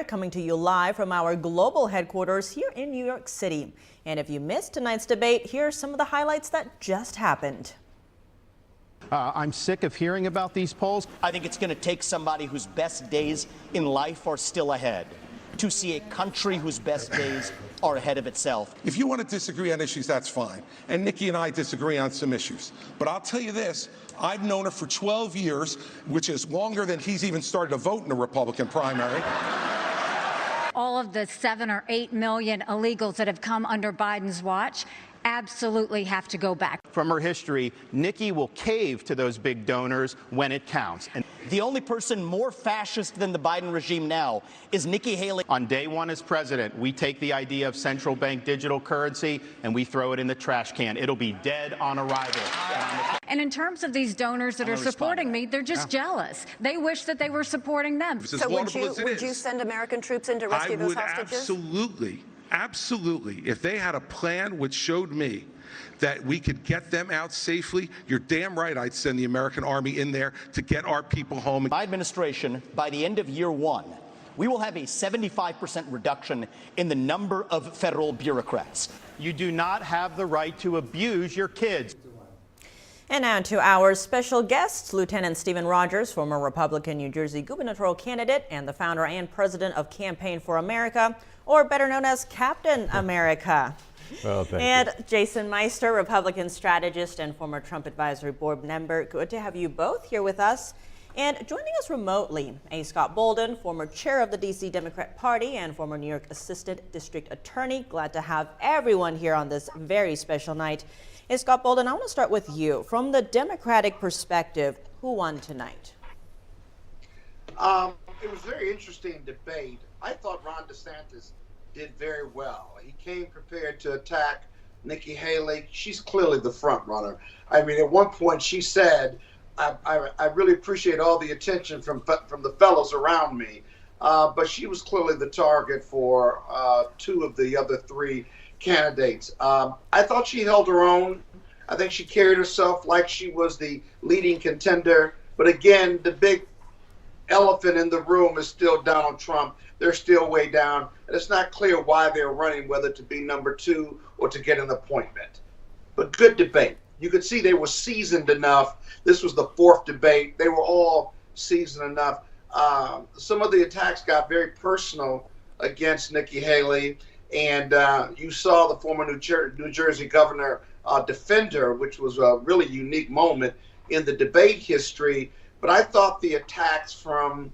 coming to you live from our global headquarters here in New York City. And if you missed tonight's debate, here are some of the highlights that just happened. I'm sick of hearing about these polls. I think it's going to take somebody whose best days in life are still ahead to see a country whose best days are ahead of itself. If you want to disagree on issues, that's fine. And Nikki and I disagree on some issues. But I'll tell you this, I've known her for 12 years, which is longer than he's even started to vote in the Republican primary. All of the 7 or 8 million illegals that have come under Biden's watch absolutely have to go back. From her history, Nikki will cave to those big donors when it counts. And the only person more fascist than the Biden regime now is Nikki Haley. On day one as president, we take the idea of central bank digital currency and we throw it in the trash can. It'll be dead on arrival. And in terms of these donors that are supporting me, they're just jealous. They wish that they were supporting them. So would you send American troops in to rescue those hostages? Absolutely. If they had a plan which showed me that we could get them out safely, you're damn right I'd send the American army in there to get our people home. My administration, by the end of year one, we will have a 75% reduction in the number of federal bureaucrats. You do not have the right to abuse your kids. And now to our special guest, Lieutenant Stephen Rogers, former Republican New Jersey gubernatorial candidate and the founder and president of Campaign for America, or better known as Captain America. Well, thank and you. Jason Meier, Republican strategist and former Trump Advisory Board member. Good to have you both here with us. And joining us remotely, A. Scott Bolden, former chair of the D.C. Democrat Party and former New York Assistant District Attorney. Glad to have everyone here on this very special night. A. Scott Bolden, I want to start with you. From the Democratic perspective, who won tonight? It was a very interesting debate. I thought Ron DeSantis did very well. He came prepared to attack Nikki Haley. She's clearly the front runner. I mean, at one point she said, I really appreciate all the attention from the fellows around me. But she was clearly the target for two of the other three candidates. I thought she held her own. I think she carried herself like she was the leading contender. But again, the big elephant in the room is still Donald Trump. They're still way down. And it's not clear why they're running, whether to be number two or to get an appointment. But good debate. You could see they were seasoned enough. This was the fourth debate. They were all seasoned enough. Some of the attacks got very personal against Nikki Haley. And you saw the former New Jersey governor defend her, which was a really unique moment in the debate history. But I thought the attacks from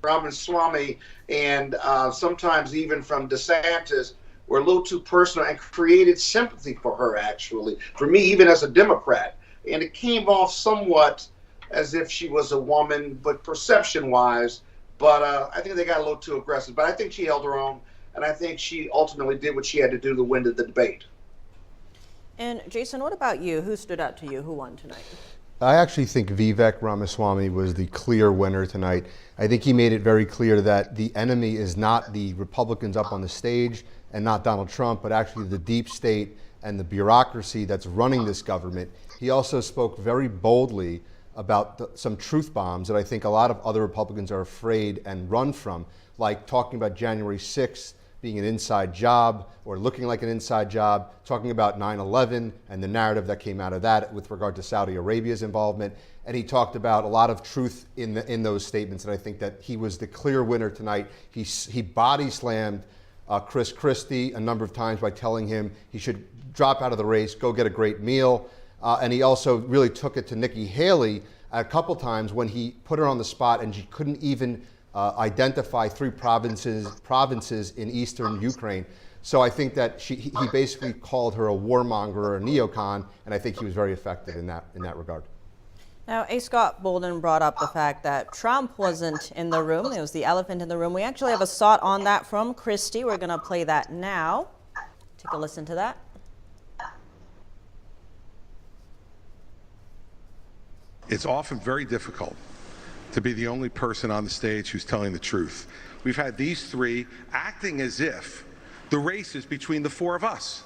Ramaswamy and sometimes even from DeSantis were a little too personal and created sympathy for her, actually, for me, even as a Democrat. And it came off somewhat as if she was a woman, but perception-wise. But I think they got a little too aggressive. But I think she held her own. And I think she ultimately did what she had to do to win the debate. And Jason, what about you? Who stood out to you? Who won tonight? I actually think Vivek Ramaswamy was the clear winner tonight. I think he made it very clear that the enemy is not the Republicans up on the stage and not Donald Trump, but actually the deep state and the bureaucracy that's running this government. He also spoke very boldly about some truth bombs that I think a lot of other Republicans are afraid and run from, like talking about January 6th being an inside job or looking like an inside job, talking about 9/11 and the narrative that came out of that with regard to Saudi Arabia's involvement. And he talked about a lot of truth in those statements. And I think that he was the clear winner tonight. He body slammed Chris Christie a number of times by telling him he should drop out of the race, go get a great meal. And he also really took it to Nikki Haley a couple times when he put her on the spot and she couldn't even identify three provinces in eastern Ukraine. So I think that he basically called her a warmonger or a neocon, and I think he was very effective in that regard. Now, A. Scott Bolden brought up the fact that Trump wasn't in the room. It was the elephant in the room. We actually have a thought on that from Christie. We're going to play that now. Take a listen to that. It's often very difficult to be the only person on the stage who's telling the truth. We've had these three acting as if the race is between the four of us.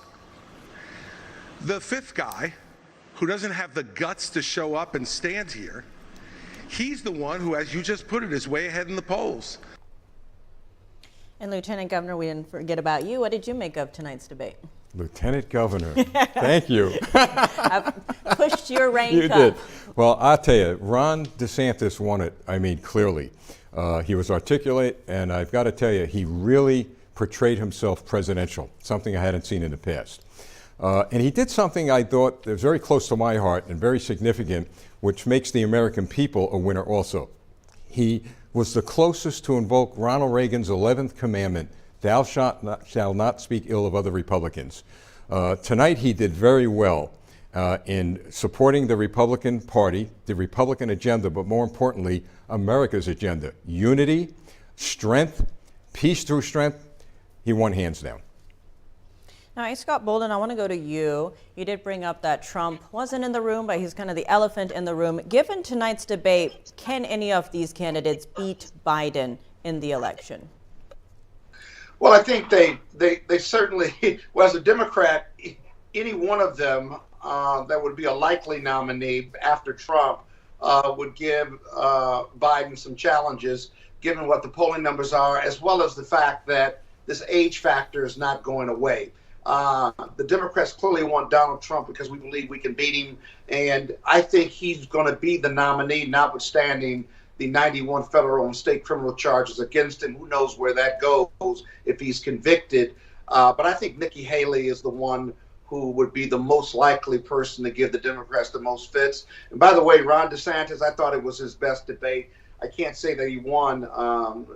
The fifth guy, who doesn't have the guts to show up and stand here, he's the one who, as you just put it, is way ahead in the polls. And Lieutenant Governor, we didn't forget about you. What did you make of tonight's debate? Lieutenant Governor, thank you. I've pushed your rank You up. did. Well, I'll tell you, Ron DeSantis won it, I mean, clearly. He was articulate, and I've got to tell you, he really portrayed himself presidential, something I hadn't seen in the past. And he did something I thought that was very close to my heart and very significant, which makes the American people a winner also. He was the closest to invoke Ronald Reagan's 11th commandment, thou shalt not speak ill of other Republicans. Tonight he did very well in supporting the Republican Party, the Republican agenda, but more importantly, America's agenda. Unity, strength, peace through strength. He won hands down. Now, Scott Bolden, I want to go to you. You did bring up that Trump wasn't in the room, but he's kind of the elephant in the room. Given tonight's debate, can any of these candidates beat Biden in the election? Well, I think they certainly, well, as a Democrat, any one of them that would be a likely nominee after Trump would give Biden some challenges, given what the polling numbers are, as well as the fact that this age factor is not going away. The Democrats clearly want Donald Trump because we believe we can beat him, and I think he's going to be the nominee, notwithstanding the 91 federal and state criminal charges against him. Who knows where that goes if he's convicted. But I think Nikki Haley is the one who would be the most likely person to give the Democrats the most fits. And by the way, Ron DeSantis, I thought it was his best debate. I can't say that he won,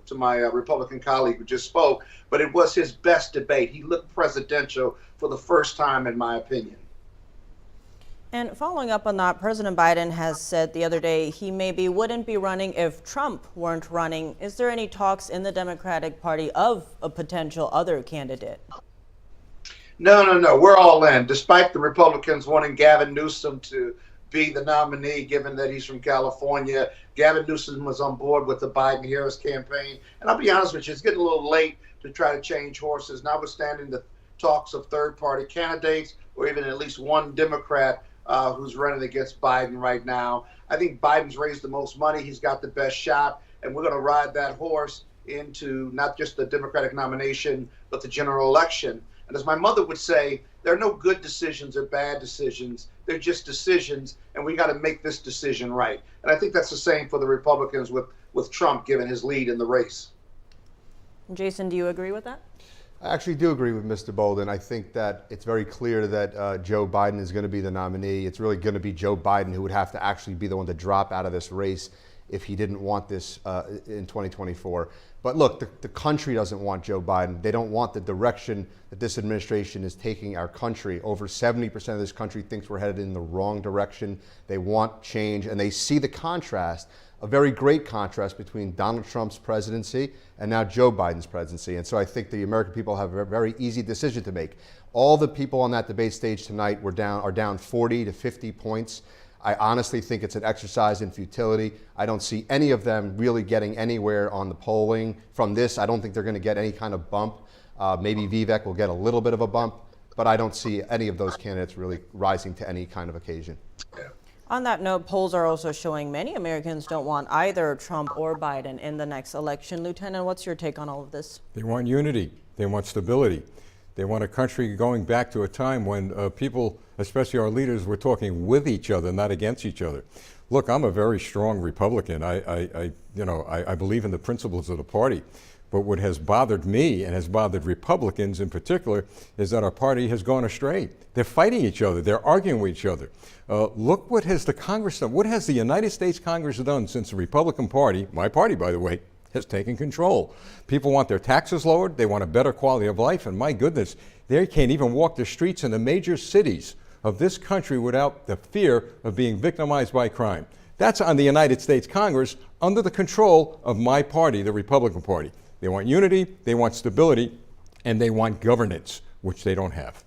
to my Republican colleague who just spoke, but it was his best debate. He looked presidential for the first time, in my opinion. And following up on that, President Biden has said the other day he maybe wouldn't be running if Trump weren't running. Is there any talks in the Democratic Party of a potential other candidate? No. We're all in. Despite the Republicans wanting Gavin Newsom to be the nominee, given that he's from California, Gavin Newsom was on board with the Biden-Harris campaign. And I'll be honest with you, it's getting a little late to try to change horses, notwithstanding the talks of third-party candidates or even at least one Democrat who's running against Biden right now. I think Biden's raised the most money. He's got the best shot, and we're going to ride that horse into not just the Democratic nomination, but the general election. And as my mother would say, there are no good decisions or bad decisions. They're just decisions, and we got to make this decision right. And I think that's the same for the Republicans with Trump, given his lead in the race. Jason, do you agree with that? I actually do agree with Mr. Bolden. I think that it's very clear that Joe Biden is going to be the nominee. It's really going to be Joe Biden who would have to actually be the one to drop out of this race if he didn't want this in 2024. But look, the country doesn't want Joe Biden. They don't want the direction that this administration is taking our country. Over 70% of this country thinks we're headed in the wrong direction. They want change, and they see the contrast, a very great contrast between Donald Trump's presidency and now Joe Biden's presidency. And so I think the American people have a very easy decision to make. All the people on that debate stage tonight are down 40 to 50 points. I honestly think it's an exercise in futility. I don't see any of them really getting anywhere on the polling from this. I don't think they're going to get any kind of bump. Maybe Vivek will get a little bit of a bump, but I don't see any of those candidates really rising to any kind of occasion. On that note, polls are also showing many Americans don't want either Trump or Biden in the next election. Lieutenant, what's your take on all of this? They want unity. They want stability. They want a country going back to a time when people, especially our leaders, were talking with each other, not against each other. Look, I'm a very strong Republican. I believe in the principles of the party. But what has bothered me and has bothered Republicans in particular is that our party has gone astray. They're fighting each other. They're arguing with each other. Look what has the Congress done. What has the United States Congress done since the Republican Party, my party, by the way, has taken control? People want their taxes lowered. They want a better quality of life. And my goodness, they can't even walk the streets in the major cities of this country without the fear of being victimized by crime. That's on the United States Congress under the control of my party, the Republican Party. They want unity, they want stability, and they want governance, which they don't have.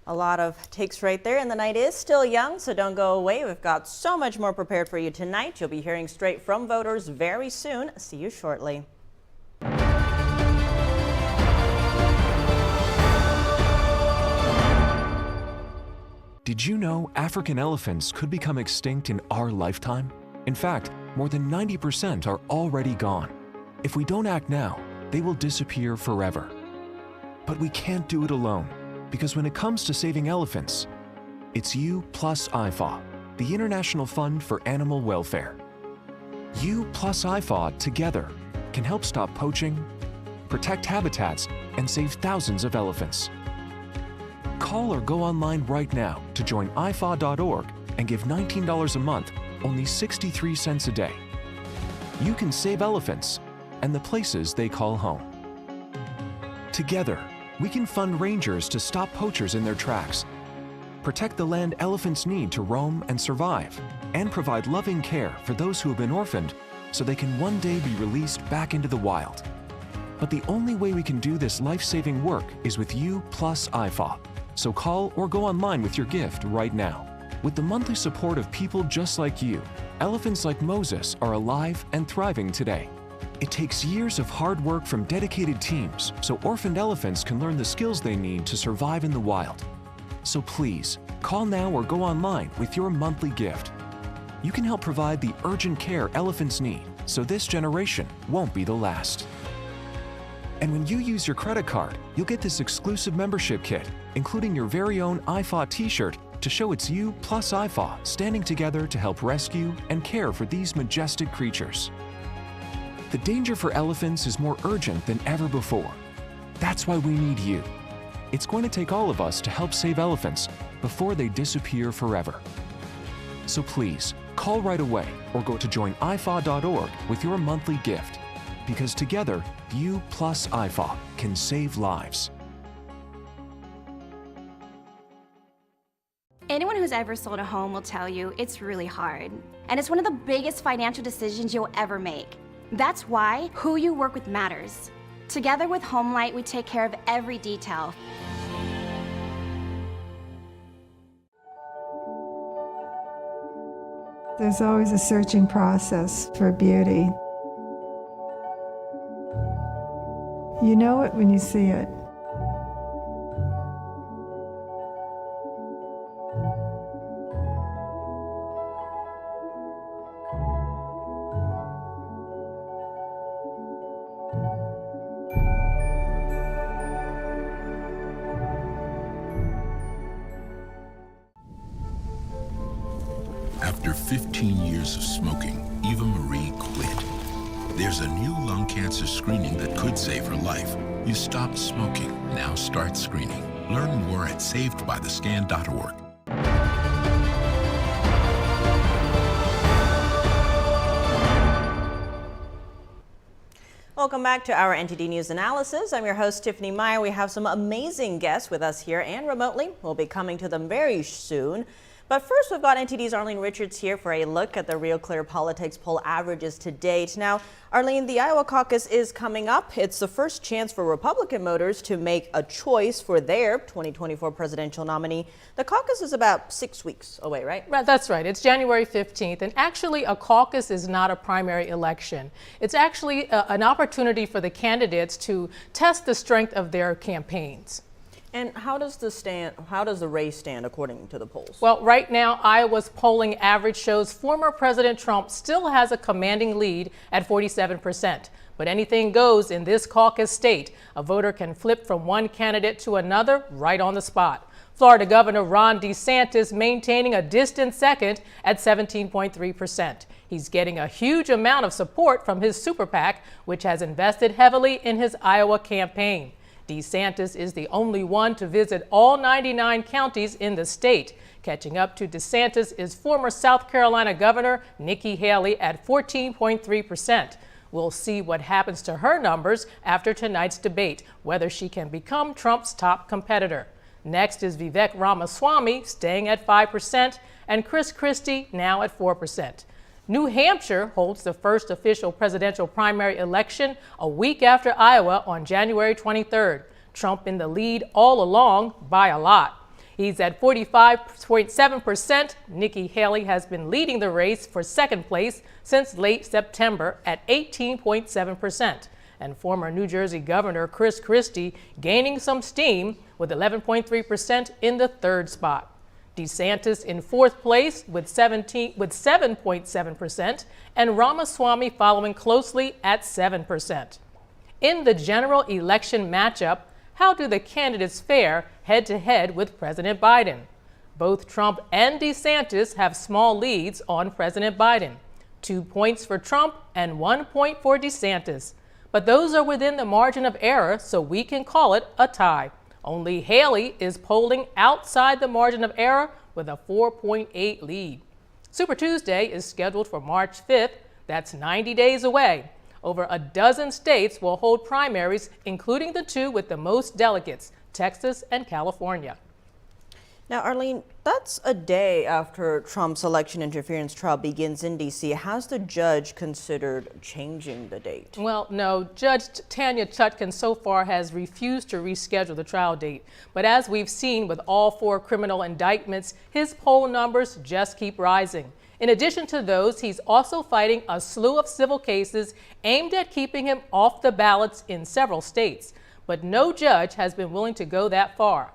A lot of takes right there, and the night is still young, so don't go away. We've got so much more prepared for you tonight. You'll be hearing straight from voters very soon. See you shortly. Did you know African elephants could become extinct in our lifetime? In fact, more than 90% are already gone. If we don't act now, they will disappear forever. But we can't do it alone, because when it comes to saving elephants, it's you plus IFAW, the International Fund for Animal Welfare. You plus IFAW together can help stop poaching, protect habitats, and save thousands of elephants. Call or go online right now to join IFAW.org and give $19 a month, only 63 cents a day. You can save elephants and the places they call home. Together, we can fund rangers to stop poachers in their tracks, protect the land elephants need to roam and survive, and provide loving care for those who have been orphaned so they can one day be released back into the wild. But the only way we can do this life-saving work is with you plus IFAW. So call or go online with your gift right now. With the monthly support of people just like you, elephants like Moses are alive and thriving today. It takes years of hard work from dedicated teams so orphaned elephants can learn the skills they need to survive in the wild. So please, call now or go online with your monthly gift. You can help provide the urgent care elephants need so this generation won't be the last. And when you use your credit card, you'll get this exclusive membership kit, including your very own IFAW t-shirt to show it's you plus IFAW standing together to help rescue and care for these majestic creatures. The danger for elephants is more urgent than ever before. That's why we need you. It's going to take all of us to help save elephants before they disappear forever. So please, call right away or go to joinifaw.org with your monthly gift, because together, you plus IFAW can save lives. Anyone who's ever sold a home will tell you it's really hard. And it's one of the biggest financial decisions you'll ever make. That's why who you work with matters. Together with HomeLight, we take care of every detail. There's always a searching process for beauty. You know it when you see it. After 15 years of smoking, Eva Marie quit. There's a new lung cancer screening that could save her life. You stopped smoking. Now start screening. Learn more at savedbythescan.org. Welcome back to our NTD News Analysis. I'm your host, Tiffany Meier. We have some amazing guests with us here and remotely. We'll be coming to them very soon. But first, we've got NTD's Arlene Richards here for a look at the Real Clear Politics poll averages to date. Now, Arlene, the Iowa caucus is coming up. It's the first chance for Republican voters to make a choice for their 2024 presidential nominee. The caucus is about 6 weeks away, right? Right, that's right. It's January 15th. And actually, a caucus is not a primary election. It's actually an opportunity for the candidates to test the strength of their campaigns. And how does the race stand according to the polls? Well, right now, Iowa's polling average shows former President Trump still has a commanding lead at 47%. But anything goes in this caucus state. A voter can flip from one candidate to another right on the spot. Florida Governor Ron DeSantis maintaining a distant second at 17.3%. He's getting a huge amount of support from his super PAC, which has invested heavily in his Iowa campaign. DeSantis is the only one to visit all 99 counties in the state. Catching up to DeSantis is former South Carolina Governor Nikki Haley at 14.3%. We'll see what happens to her numbers after tonight's debate, whether she can become Trump's top competitor. Next is Vivek Ramaswamy staying at 5% and Chris Christie now at 4%. New Hampshire holds the first official presidential primary election a week after Iowa on January 23rd. Trump in the lead all along by a lot. He's at 45.7%. Nikki Haley has been leading the race for second place since late September at 18.7%. And former New Jersey Governor Chris Christie gaining some steam with 11.3% in the third spot. DeSantis in fourth place with 7.7%, and Ramaswamy following closely at 7%. In the general election matchup, how do the candidates fare head-to-head with President Biden? Both Trump and DeSantis have small leads on President Biden. 2 points for Trump and 1 point for DeSantis. But those are within the margin of error, so we can call it a tie. Only Haley is polling outside the margin of error with a 4.8 lead. Super Tuesday is scheduled for March 5th. That's 90 days away. Over a dozen states will hold primaries, including the 2 with the most delegates, Texas and California. Now, Arlene, that's a day after Trump's election interference trial begins in D.C. Has the judge considered changing the date? Well, no. Judge Tanya Chutkan so far has refused to reschedule the trial date. But as we've seen with all 4 criminal indictments, his poll numbers just keep rising. In addition to those, he's also fighting a slew of civil cases aimed at keeping him off the ballots in several states. But no judge has been willing to go that far.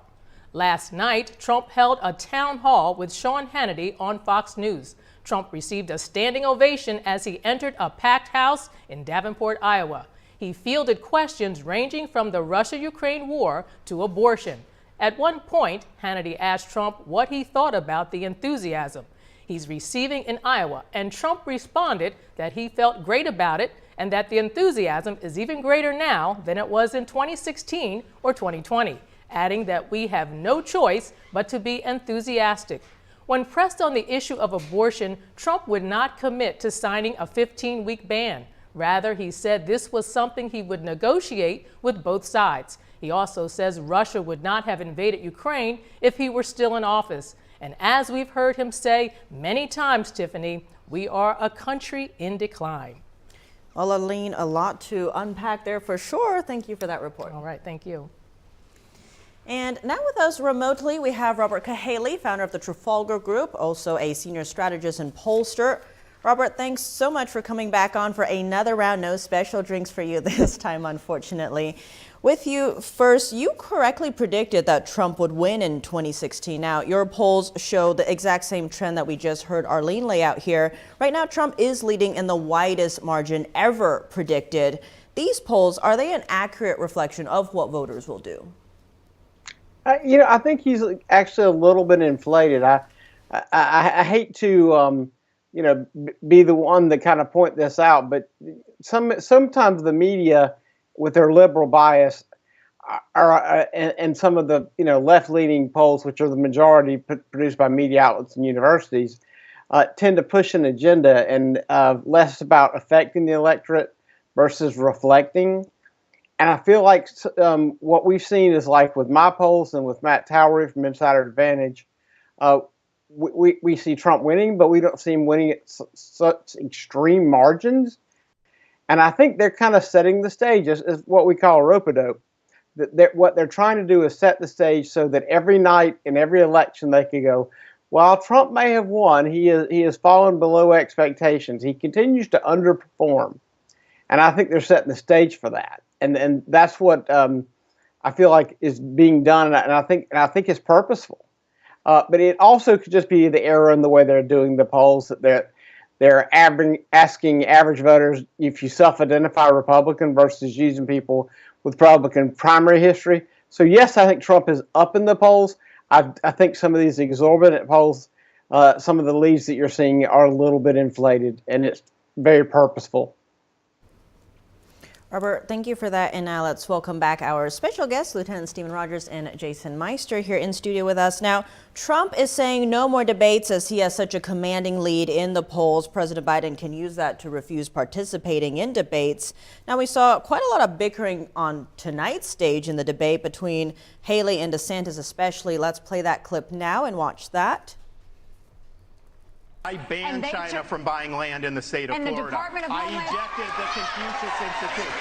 Last night, Trump held a town hall with Sean Hannity on Fox News. Trump received a standing ovation as he entered a packed house in Davenport, Iowa. He fielded questions ranging from the Russia-Ukraine war to abortion. At one point, Hannity asked Trump what he thought about the enthusiasm he's receiving in Iowa, and Trump responded that he felt great about it and that the enthusiasm is even greater now than it was in 2016 or 2020. Adding that we have no choice but to be enthusiastic. When pressed on the issue of abortion, Trump would not commit to signing a 15-week ban. Rather, he said this was something he would negotiate with both sides. He also says Russia would not have invaded Ukraine if he were still in office. And as we've heard him say many times, Tiffany, we are a country in decline. Well, Arlene, a lot to unpack there for sure. Thank you for that report. All right, thank you. And now with us remotely, we have Robert Cahaley, founder of the Trafalgar Group, also a senior strategist and pollster. Robert, thanks so much for coming back on for another round. No special drinks for you this time, unfortunately. With you first, you correctly predicted that Trump would win in 2016. Now, your polls show the exact same trend that we just heard Arlene lay out here. Right now, Trump is leading in the widest margin ever predicted. These polls, are they an accurate reflection of what voters will do? I think he's actually a little bit inflated. I hate to, be the one to kind of point this out, but sometimes the media, with their liberal bias, and some of the left-leaning polls, which are the majority produced by media outlets and universities, tend to push an agenda and less about affecting the electorate versus reflecting. And I feel like what we've seen is like with my polls and with Matt Towery from Insider Advantage, we see Trump winning, but we don't see him winning at such extreme margins. And I think they're kind of setting the stage as what we call a rope-a-dope. What they're trying to do is set the stage so that every night in every election they could go, while Trump may have won, he has fallen below expectations. He continues to underperform. And I think they're setting the stage for that. And that's what I feel like is being done, and I think it's purposeful. But it also could just be the error in the way they're doing the polls. That they're asking average voters if you self-identify Republican versus using people with Republican primary history. So yes, I think Trump is up in the polls. I think some of these exorbitant polls, some of the leads that you're seeing are a little bit inflated, and it's very purposeful. Robert, thank you for that. And now let's welcome back our special guests, Lieutenant Stephen Rogers and Jason Meister, here in studio with us. Now, Trump is saying no more debates as he has such a commanding lead in the polls. President Biden can use that to refuse participating in debates. Now, we saw quite a lot of bickering on tonight's stage in the debate between Haley and DeSantis especially. Let's play that clip now and watch that. I banned China from buying land in the state of Florida. I ejected the Confucius Institute.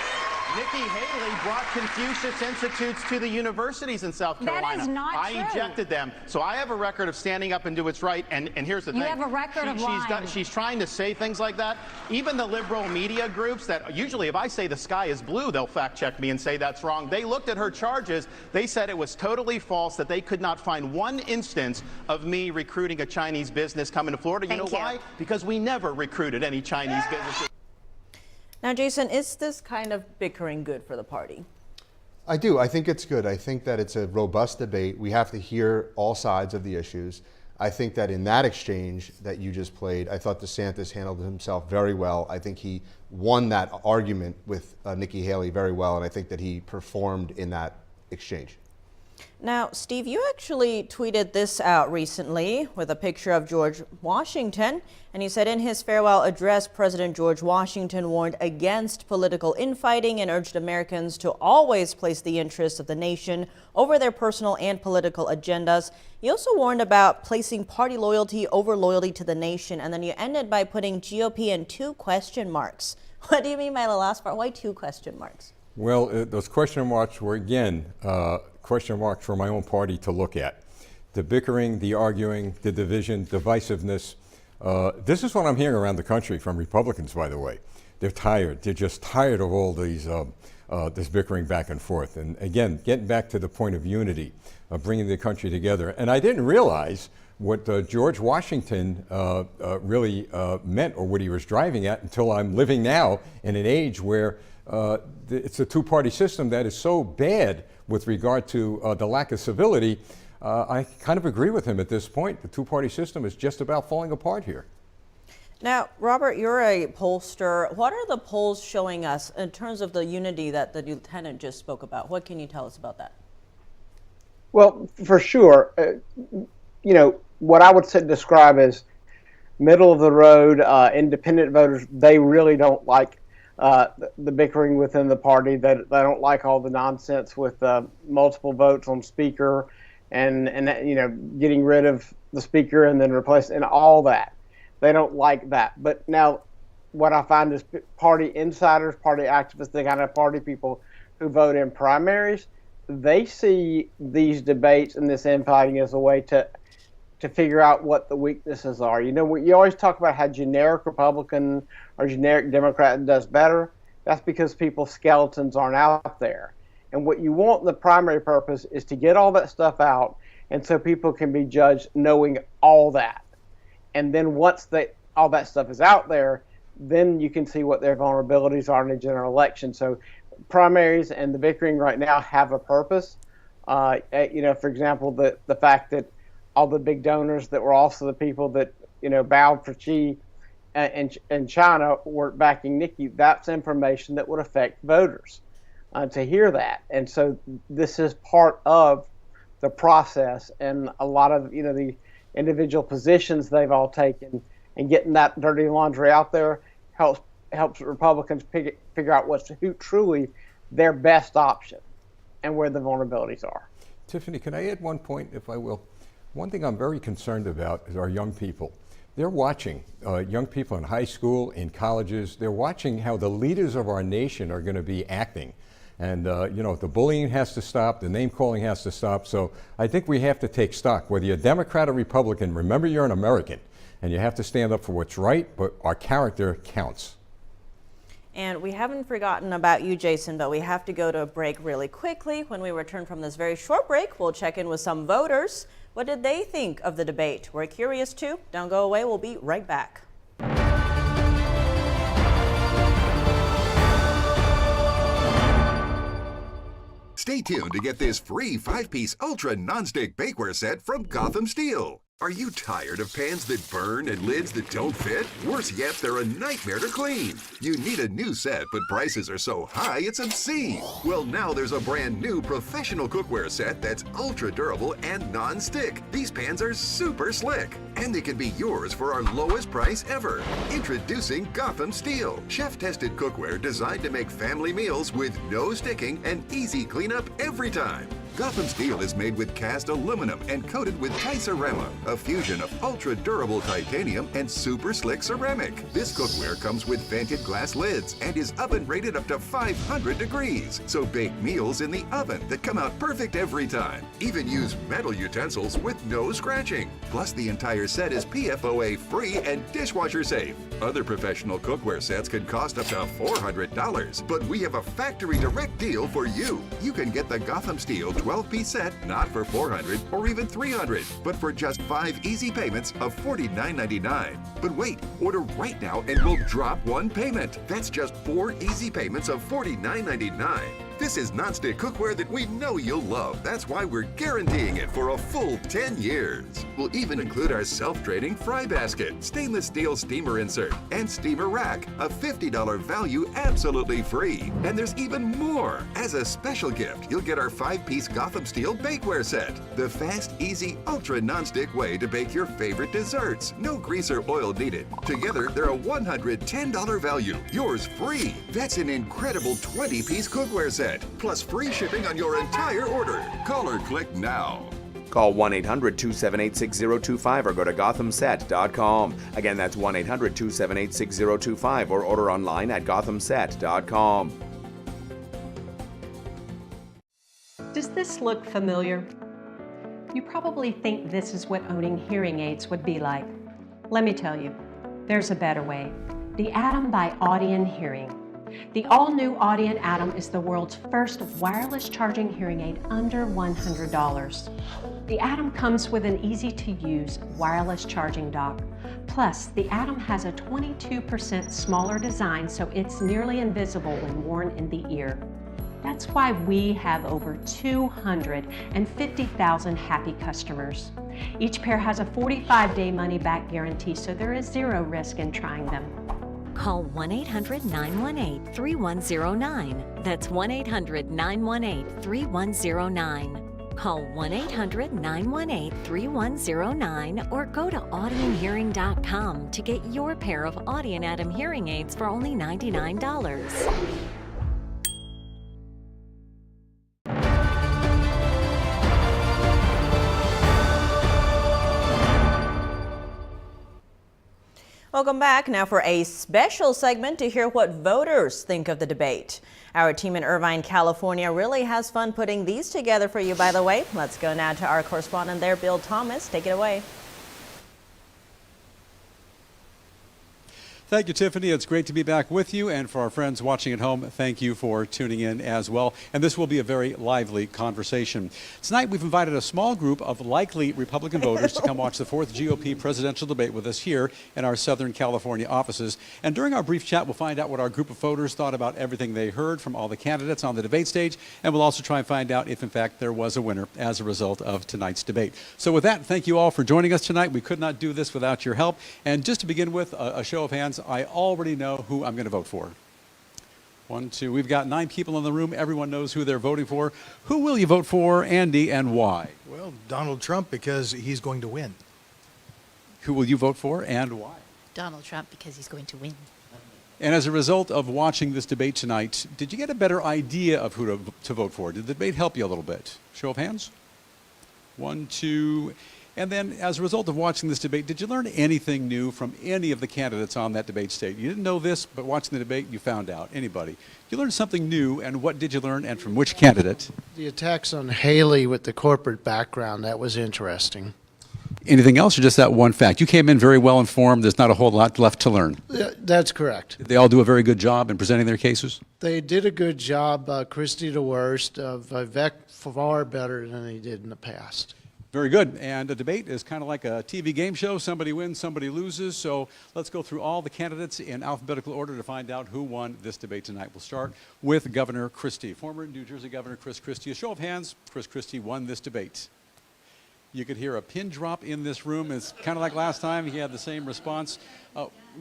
Nikki Haley brought Confucius Institutes to the universities in South Carolina. That is not true. I ejected them. So I have a record of standing up and do what's right. And here's the thing. You have a record of lying. She's trying to say things like that. Even the liberal media groups that usually if I say the sky is blue, they'll fact check me and say that's wrong. They looked at her charges. They said it was totally false, that they could not find one instance of me recruiting a Chinese business coming to Florida. You know why? Because we never recruited any Chinese businesses. Now, Jason, is this kind of bickering good for the party? I do. I think it's good. I think that it's a robust debate. We have to hear all sides of the issues. I think that in that exchange that you just played, I thought DeSantis handled himself very well. I think he won that argument with Nikki Haley very well, and I think that he performed in that exchange. Now, Steve, you actually tweeted this out recently with a picture of George Washington, and you said in his farewell address, President George Washington warned against political infighting and urged Americans to always place the interests of the nation over their personal and political agendas. You also warned about placing party loyalty over loyalty to the nation, and then you ended by putting GOP in 2 question marks. What do you mean by the last part? Why 2 question marks? Well, those question marks were, again, question marks for my own party to look at. The bickering, the arguing, the division, divisiveness. This is what I'm hearing around the country from Republicans, by the way. They're tired. They're just tired of all these this bickering back and forth. And again, getting back to the point of unity, bringing the country together. And I didn't realize what George Washington really meant or what he was driving at until I'm living now in an age where it's a 2-party system that is so bad with regard to the lack of civility. I kind of agree with him at this point. The 2-party system is just about falling apart here. Now, Robert, you're a pollster. What are the polls showing us in terms of the unity that the lieutenant just spoke about? What can you tell us about that? Well, for sure, you know, what I would describe as middle of the road, independent voters, they really don't like the bickering within the party. They don't like all the nonsense with multiple votes on speaker and you know, getting rid of the speaker and then replace and all that. They don't like that. But now what I find is party insiders, party activists, the kind of party people who vote in primaries, they see these debates and this infighting as a way to figure out what the weaknesses are. You know, you always talk about how generic Republican or generic Democrat does better. That's because people's skeletons aren't out there. And what you want in the primary purpose is to get all that stuff out, and so people can be judged knowing all that. And then once all that stuff is out there, then you can see what their vulnerabilities are in a general election. So primaries and the bickering right now have a purpose. You know, for example, the fact that all the big donors that were also the people that, you know, bowed for Xi and China were backing Nikki, that's information that would affect voters to hear that. And so this is part of the process, and a lot of, you know, the individual positions they've all taken and getting that dirty laundry out there helps Republicans figure out what's truly their best option and where the vulnerabilities are. Tiffany, can I add one point, if I will? One thing I'm very concerned about is our young people. They're watching, young people in high school, in colleges, they're watching how the leaders of our nation are going to be acting. And, you know, the bullying has to stop, the name calling has to stop. So I think we have to take stock. Whether you're Democrat or Republican, remember you're an American, and you have to stand up for what's right, but our character counts. And we haven't forgotten about you, Jason, but we have to go to a break really quickly. When we return from this very short break, we'll check in with some voters. What did they think of the debate? We're curious too. Don't go away. We'll be right back. Stay tuned to get this free 5-piece Ultra Nonstick Bakeware set from Gotham Steel. Are you tired of pans that burn and lids that don't fit? Worse yet, they're a nightmare to clean. You need a new set, but prices are so high it's obscene. Well, now there's a brand new professional cookware set that's ultra durable and non-stick. These pans are super slick, and they can be yours for our lowest price ever. Introducing Gotham Steel, chef-tested cookware designed to make family meals with no sticking and easy cleanup every time. Gotham Steel is made with cast aluminum and coated with Ticerama, a fusion of ultra-durable titanium and super slick ceramic. This cookware comes with vented glass lids and is oven-rated up to 500 degrees, so bake meals in the oven that come out perfect every time. Even use metal utensils with no scratching. Plus, the entire set is PFOA-free and dishwasher-safe. Other professional cookware sets can cost up to $400, but we have a factory direct deal for you. You can get the Gotham Steel 12-piece set not for $400 or even $300, but for just 5 easy payments of $49.99. But wait, order right now and we'll drop one payment. That's just 4 easy payments of $49.99. This is nonstick cookware that we know you'll love. That's why we're guaranteeing it for a full 10 years. We'll even include our self-draining fry basket, stainless steel steamer insert, and steamer rack, a $50 value absolutely free. And there's even more. As a special gift, you'll get our 5-piece Gotham steel bakeware set. The fast, easy, ultra nonstick way to bake your favorite desserts. No grease or oil needed. Together, they're a $110 value. Yours free. That's an incredible 20-piece cookware set. Plus free shipping on your entire order. Call or click now. Call 1-800-278-6025 or go to gothamset.com. Again, that's 1-800-278-6025 or order online at gothamset.com. Does this look familiar? You probably think this is what owning hearing aids would be like. Let me tell you, there's a better way. The Atom by Audien Hearing. The all-new Audien Atom is the world's first wireless charging hearing aid under $100. The Atom comes with an easy-to-use wireless charging dock. Plus, the Atom has a 22% smaller design, so it's nearly invisible when worn in the ear. That's why we have over 250,000 happy customers. Each pair has a 45-day money-back guarantee, so there is zero risk in trying them. Call 1-800-918-3109. That's 1-800-918-3109. Call 1-800-918-3109 or go to audienhearing.com to get your pair of Audien Atom hearing aids for only $99. Welcome back now for a special segment to hear what voters think of the debate. Our team in Irvine, California really has fun putting these together for you, by the way. Let's go now to our correspondent there, Bill Thomas. Take it away. Thank you, Tiffany. It's great to be back with you. And for our friends watching at home, thank you for tuning in as well. And this will be a very lively conversation. Tonight, we've invited a small group of likely Republican voters to come watch the 4th GOP presidential debate with us here in our Southern California offices. And during our brief chat, we'll find out what our group of voters thought about everything they heard from all the candidates on the debate stage. And we'll also try and find out if, in fact, there was a winner as a result of tonight's debate. So with that, thank you all for joining us tonight. We could not do this without your help. And just to begin with, a show of hands, I already know who I'm going to vote for. 1, 2, we've got 9 people in the room. Everyone knows who they're voting for. Who will you vote for, Andy, and why? Well, Donald Trump, because he's going to win. Who will you vote for and why? Donald Trump, because he's going to win. And as a result of watching this debate tonight, did you get a better idea of who to vote for? Did the debate help you a little bit? Show of hands. 1, 2. And then, as a result of watching this debate, did you learn anything new from any of the candidates on that debate stage? You didn't know this, but watching the debate, you found out. Anybody? You learned something new, and what did you learn, and from which candidate? The attacks on Haley with the corporate background, that was interesting. Anything else, or just that one fact? You came in very well informed. There's not a whole lot left to learn. That's correct. Did they all do a very good job in presenting their cases? They did a good job. Christie the worst. Vivek far better than he did in the past. Very good. And a debate is kind of like a TV game show. Somebody wins, somebody loses. So let's go through all the candidates in alphabetical order to find out who won this debate tonight. We'll start with Governor Christie. Former New Jersey Governor Chris Christie. A show of hands, Chris Christie won this debate. You could hear a pin drop in this room. It's kind of like last time. He had the same response.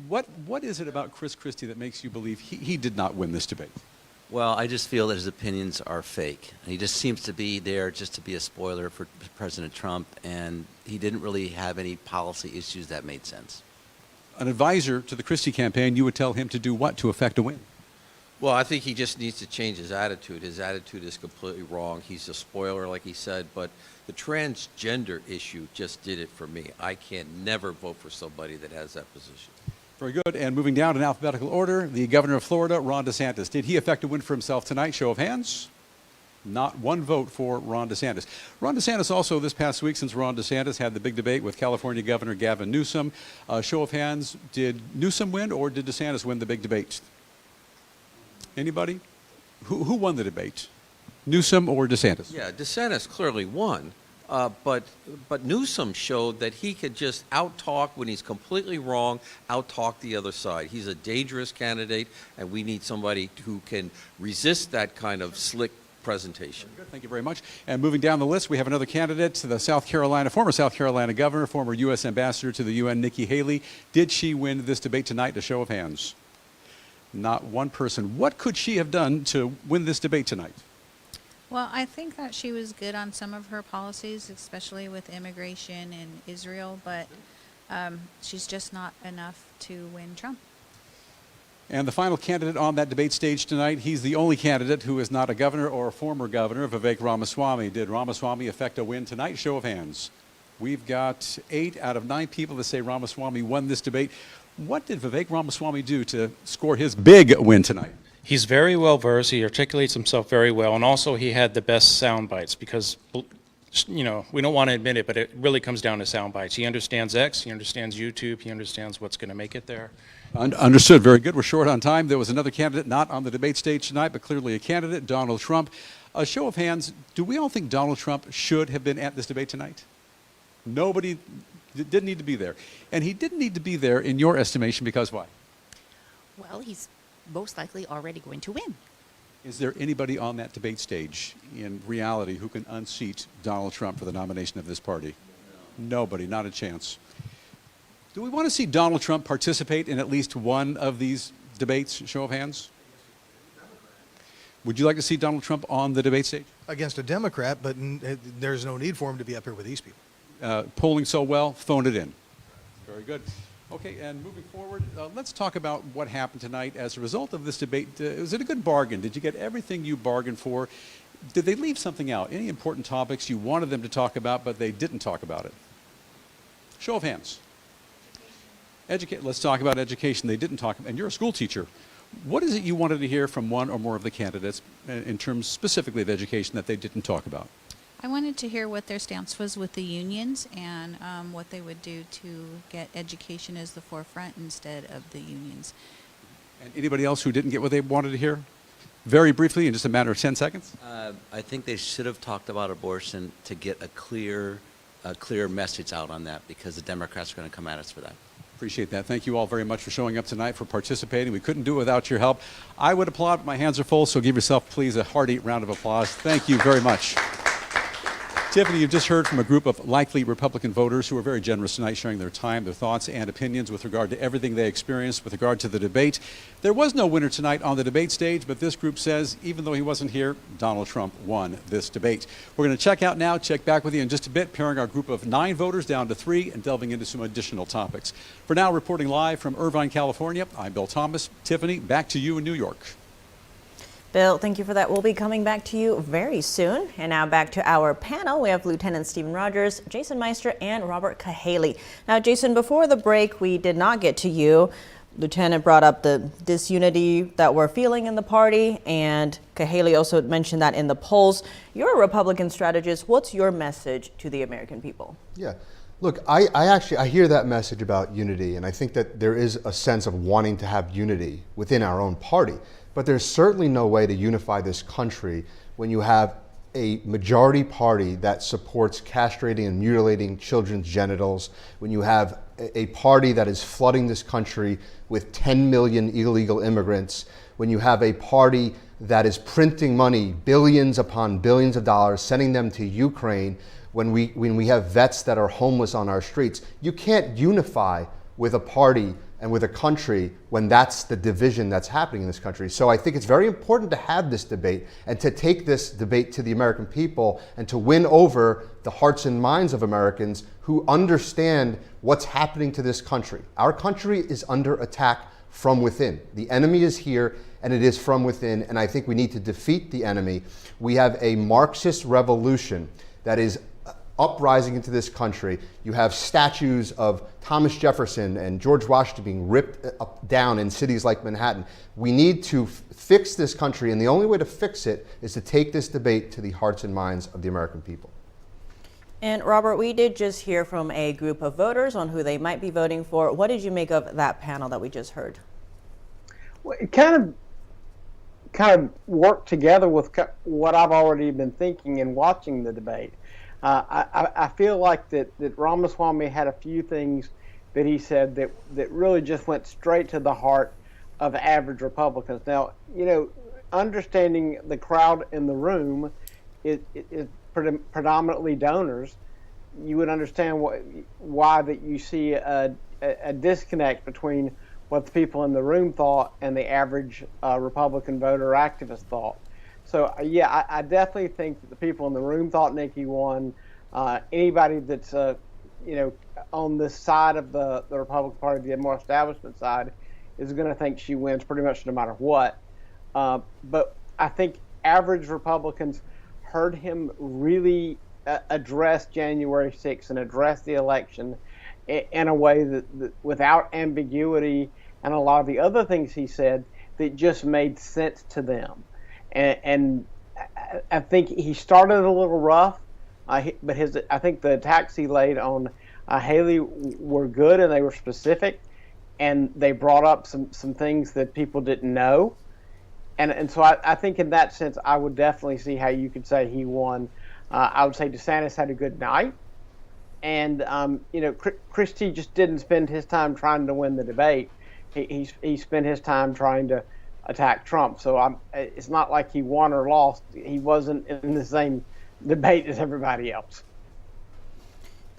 What is it about Chris Christie that makes you believe he did not win this debate? Well, I just feel that his opinions are fake. He just seems to be there just to be a spoiler for President Trump, and he didn't really have any policy issues that made sense. An advisor to the Christie campaign, you would tell him to do what to effect a win? Well, I think he just needs to change his attitude. His attitude is completely wrong. He's a spoiler, like he said, but the transgender issue just did it for me. I can never vote for somebody that has that position. Very good. And moving down in alphabetical order, the governor of Florida, Ron DeSantis. Did he effect a win for himself tonight? Show of hands. Not one vote for Ron DeSantis. Ron DeSantis also this past week, since Ron DeSantis had the big debate with California Governor Gavin Newsom. Show of hands, did Newsom win or did DeSantis win the big debate? Anybody? Who won the debate? Newsom or DeSantis? Yeah, DeSantis clearly won, but Newsom showed that he could just out-talk when he's completely wrong, out-talk the other side. He's a dangerous candidate, and we need somebody who can resist that kind of slick presentation. Thank you very much. And moving down the list, we have another candidate, the former South Carolina governor, former U.S. ambassador to the UN, Nikki Haley. Did she win this debate tonight? A show of hands. Not one person. What could she have done to win this debate tonight? Well, I think that she was good on some of her policies, especially with immigration and Israel, but she's just not enough to win Trump. And the final candidate on that debate stage tonight, he's the only candidate who is not a governor or a former governor, Vivek Ramaswamy. Did Ramaswamy affect a win tonight? Show of hands. We've got 8 out of 9 people that say Ramaswamy won this debate. What did Vivek Ramaswamy do to score his big win tonight? He's very well versed. He articulates himself very well, and also he had the best sound bites because, you know, we don't want to admit it, but it really comes down to sound bites. He understands X, he understands YouTube, he understands what's going to make it there. Understood. Very good. We're short on time. There was another candidate not on the debate stage tonight, but clearly a candidate, Donald Trump. A show of hands, do we all think Donald Trump should have been at this debate tonight? Nobody didn't need to be there. And he didn't need to be there, in your estimation, because why? Well, he's most likely already going to win. Is there anybody on that debate stage in reality who can unseat Donald Trump for the nomination of this party? No. Nobody, not a chance. Do we want to see Donald Trump participate in at least one of these debates? Show of hands. Would you like to see Donald Trump on the debate stage? Against a Democrat, but there's no need for him to be up here with these people. Polling so well, phone it in. Very good. Okay, and moving forward, let's talk about what happened tonight as a result of this debate. Was it a good bargain? Did you get everything you bargained for? Did they leave something out? Any important topics you wanted them to talk about, but they didn't talk about it? Show of hands. Let's talk about education. They didn't talk about, and you're a school teacher. What is it you wanted to hear from one or more of the candidates in terms specifically of education that they didn't talk about? I wanted to hear what their stance was with the unions and what they would do to get education as the forefront instead of the unions. And anybody else who didn't get what they wanted to hear? Very briefly, in just a matter of 10 seconds. I think they should have talked about abortion to get a clear message out on that, because the Democrats are going to come at us for that. Appreciate that. Thank you all very much for showing up tonight, for participating. We couldn't do it without your help. I would applaud, but my hands are full, so give yourself, please, a hearty round of applause. Thank you very much. Tiffany, you've just heard from a group of likely Republican voters who are very generous tonight, sharing their time, their thoughts, and opinions with regard to everything they experienced with regard to the debate. There was no winner tonight on the debate stage, but this group says, even though he wasn't here, Donald Trump won this debate. We're going to check out now, check back with you in just a bit, paring our group of 9 voters down to 3 and delving into some additional topics. For now, reporting live from Irvine, California, I'm Bill Thomas. Tiffany, back to you in New York. Bill, thank you for that. We'll be coming back to you very soon. And now back to our panel. We have Lieutenant Stephen Rogers, Jason Meister, and Robert Cahaley. Now, Jason, before the break, we did not get to you. Lieutenant brought up the disunity that we're feeling in the party, and Cahaley also mentioned that in the polls. You're a Republican strategist. What's your message to the American people? Yeah. Look, I hear that message about unity, and I think that there is a sense of wanting to have unity within our own party. But there's certainly no way to unify this country when you have a majority party that supports castrating and mutilating children's genitals, when you have a party that is flooding this country with 10 million illegal immigrants, when you have a party that is printing money, billions upon billions of dollars, sending them to Ukraine, when we have vets that are homeless on our streets. You can't unify with a party and with a country when that's the division that's happening in this country. So I think it's very important to have this debate and to take this debate to the American people and to win over the hearts and minds of Americans who understand what's happening to this country. Our country is under attack from within. The enemy is here, and it is from within, and I think we need to defeat the enemy. We have a Marxist revolution that is uprising into this country. You have statues of Thomas Jefferson and George Washington being ripped down in cities like Manhattan. We need to fix this country, and the only way to fix it is to take this debate to the hearts and minds of the American people. And Robert, we did just hear from a group of voters on who they might be voting for. What did you make of that panel that we just heard? Well, it kind kind of work together with what I've already been thinking and watching the debate. I feel like that Ramaswamy had a few things that he said that really just went straight to the heart of average Republicans. Now, understanding the crowd in the room is predominantly donors, you would understand why that you see a disconnect between what the people in the room thought and the average Republican voter activist thought. So yeah, I definitely think that the people in the room thought Nikki won. Anybody that's on this side of the Republican Party, the more establishment side, is going to think she wins pretty much no matter what. But I think average Republicans heard him really address January 6th and address the election in a way that without ambiguity, and a lot of the other things he said that just made sense to them. And I think he started a little rough, but I think the attacks he laid on Haley were good, and they were specific, and they brought up some things that people didn't know. And so I think in that sense, I would definitely see how you could say he won. I would say DeSantis had a good night. And, Christie just didn't spend his time trying to win the debate. He spent his time trying to attack Trump. So it's not like he won or lost. He wasn't in the same debate as everybody else.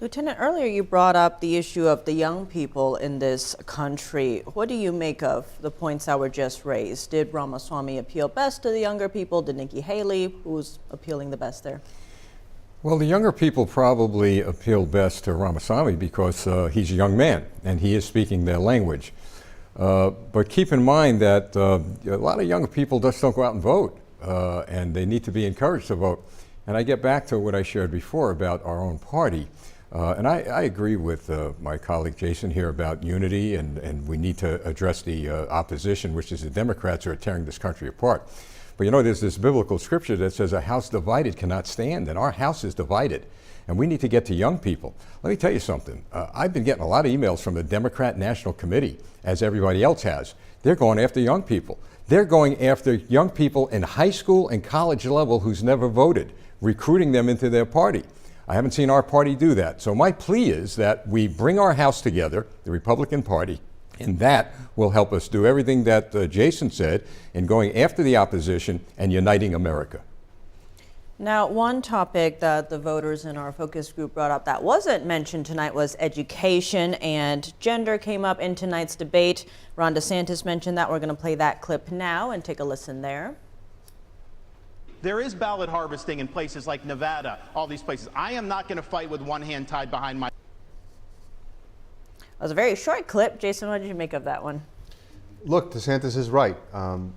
Lieutenant, earlier you brought up the issue of the young people in this country. What do you make of the points that were just raised? Did Ramaswamy appeal best to the younger people? Did Nikki Haley? Who's appealing the best there? Well, the younger people probably appeal best to Ramaswamy because he's a young man and he is speaking their language. But keep in mind that a lot of younger people just don't go out and vote, and they need to be encouraged to vote. And I get back to what I shared before about our own party. And I agree with my colleague Jason here about unity, and we need to address the opposition, which is the Democrats who are tearing this country apart. But there's this biblical scripture that says a house divided cannot stand, and our house is divided. And we need to get to young people. Let me tell you something. I've been getting a lot of emails from the Democrat National Committee, as everybody else has. They're going after young people. They're going after young people in high school and college level who's never voted, recruiting them into their party. I haven't seen our party do that. So my plea is that we bring our house together, the Republican Party, and that will help us do everything that Jason said in going after the opposition and uniting America. Now, one topic that the voters in our focus group brought up that wasn't mentioned tonight was education, and gender came up in tonight's debate. Ron DeSantis mentioned that. We're going to play that clip now and take a listen there. There is ballot harvesting in places like Nevada, all these places. I am not going to fight with one hand tied behind my... That was a very short clip. Jason, what did you make of that one? Look, DeSantis is right.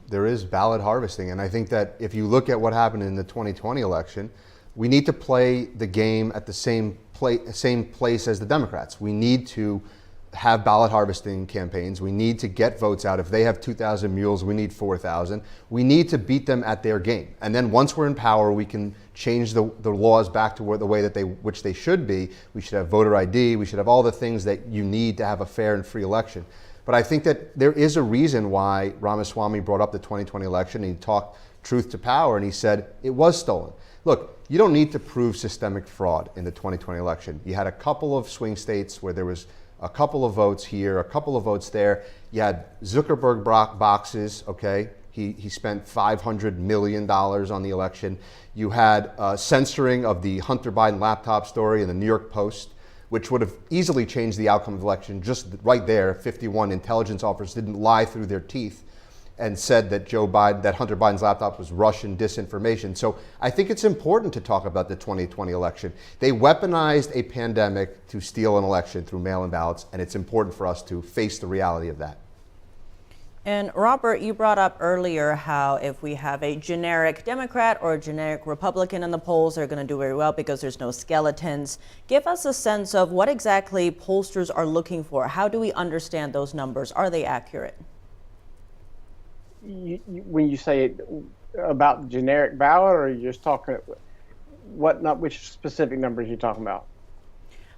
There is ballot harvesting, and I think that if you look at what happened in the 2020 election, we need to play the game at the same place as the Democrats. We need to have ballot harvesting campaigns. We need to get votes out. If they have 2,000 mules, we need 4,000. We need to beat them at their game. And then once we're in power, we can change the laws back to the way that which they should be. We should have voter ID. We should have all the things that you need to have a fair and free election. But I think that there is a reason why Ramaswamy brought up the 2020 election. He talked truth to power, and he said it was stolen. Look, you don't need to prove systemic fraud in the 2020 election. You had a couple of swing states where there was a couple of votes here, a couple of votes there. You had Zuckerberg boxes, okay? He spent $500 million on the election. You had censoring of the Hunter Biden laptop story in the New York Post, which would have easily changed the outcome of the election just right there. 51 intelligence officers didn't lie through their teeth and said that that Hunter Biden's laptop was Russian disinformation. So I think it's important to talk about the 2020 election. They weaponized a pandemic to steal an election through mail-in ballots, and it's important for us to face the reality of that. And Robert, you brought up earlier how if we have a generic Democrat or a generic Republican in the polls, they're going to do very well because there's no skeletons. Give us a sense of what exactly pollsters are looking for. How do we understand those numbers? Are they accurate? When you say about the generic ballot, or are you just talking which specific numbers are you talking about?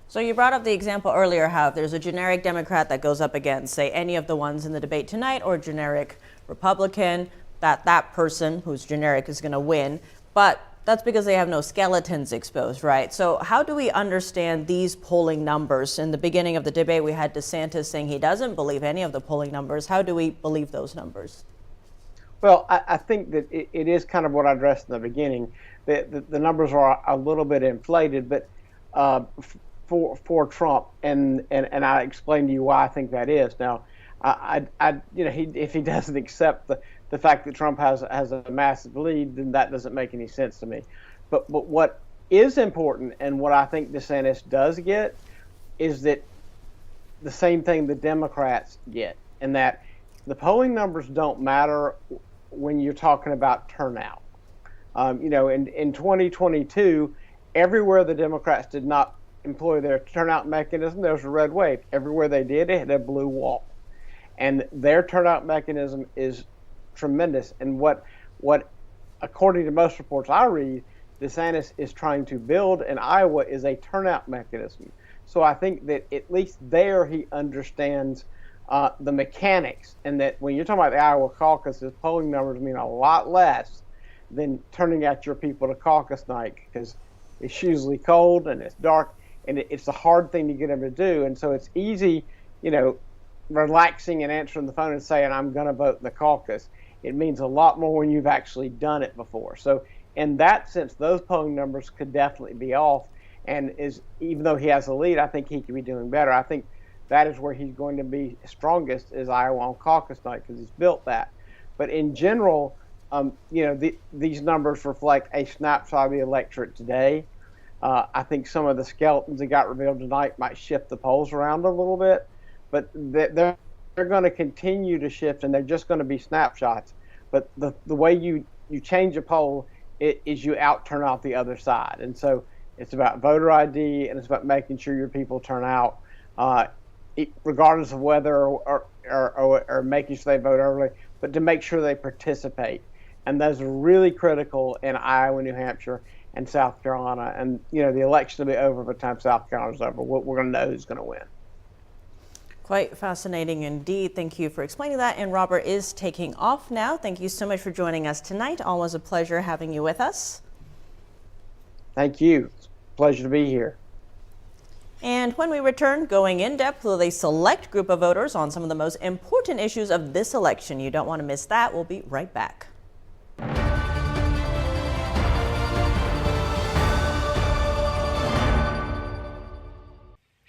So you brought up the example earlier how if there's a generic Democrat that goes up against, say, any of the ones in the debate tonight or generic Republican, that that person who's generic is going to win, but that's because they have no skeletons exposed, right? So how do we understand these polling numbers? In the beginning of the debate, we had DeSantis saying he doesn't believe any of the polling numbers. How do we believe those numbers? Well, I think that it is kind of what I addressed in the beginning. The numbers are a little bit inflated, but for Trump, and I explained to you why I think that is. Now, if he doesn't accept the fact that Trump has a massive lead, then that doesn't make any sense to me. But what is important, and what I think DeSantis does get, is that the same thing the Democrats get, and that the polling numbers don't matter when you're talking about turnout. In 2022, everywhere the Democrats did not employ their turnout mechanism, there was a red wave. Everywhere they did, it had a blue wall. And their turnout mechanism is tremendous. And what according to most reports I read, DeSantis is trying to build in Iowa is a turnout mechanism. So I think that at least there he understands the mechanics, and that when you're talking about the Iowa caucus, his polling numbers mean a lot less than turning out your people to caucus night, because it's usually cold and it's dark, and it's a hard thing to get them to do. And so it's easy, relaxing and answering the phone and saying, I'm going to vote in the caucus. It means a lot more when you've actually done it before. So in that sense, those polling numbers could definitely be off. And even though he has a lead, I think he could be doing better. I think that is where he's going to be strongest, is Iowa on caucus night, because he's built that. But in general, these numbers reflect a snapshot of the electorate today. I think some of the skeletons that got revealed tonight might shift the polls around a little bit, but they're going to continue to shift, and they're just going to be snapshots. But the way you change a poll is you out-turn out the other side. And so it's about voter ID, and it's about making sure your people turn out, regardless of whether or making sure they vote early, but to make sure they participate. And those are really critical in Iowa, New Hampshire, and South Carolina. And, the election will be over by the time South Carolina's over. We're going to know who's going to win. Quite fascinating indeed. Thank you for explaining that. And Robert is taking off now. Thank you so much for joining us tonight. Always a pleasure having you with us. Thank you. It's a pleasure to be here. And when we return, going in depth with a select group of voters on some of the most important issues of this election. You don't want to miss that. We'll be right back.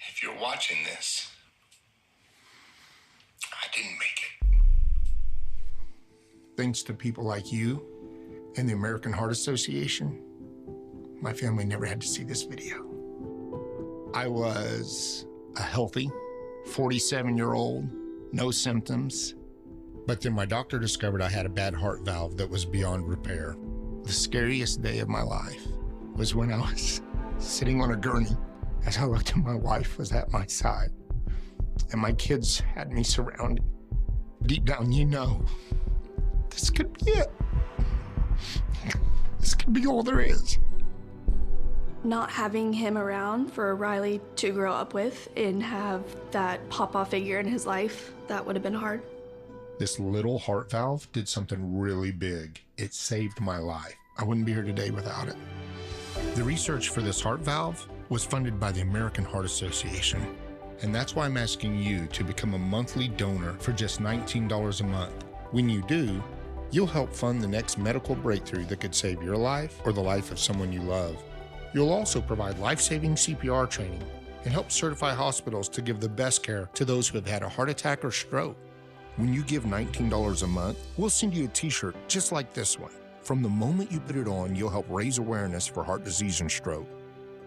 If you're watching this, I didn't make it. Thanks to people like you and the American Heart Association, my family never had to see this video. I was a healthy 47-year-old, no symptoms, but then my doctor discovered I had a bad heart valve that was beyond repair. The scariest day of my life was when I was sitting on a gurney as I looked and my wife was at my side and my kids had me surrounded. Deep down, this could be it. This could be all there is. Not having him around for Riley to grow up with and have that papa figure in his life, that would have been hard. This little heart valve did something really big. It saved my life. I wouldn't be here today without it. The research for this heart valve was funded by the American Heart Association. And that's why I'm asking you to become a monthly donor for just $19 a month. When you do, you'll help fund the next medical breakthrough that could save your life or the life of someone you love. You'll also provide life-saving CPR training and help certify hospitals to give the best care to those who have had a heart attack or stroke. When you give $19 a month, we'll send you a t-shirt just like this one. From the moment you put it on, you'll help raise awareness for heart disease and stroke.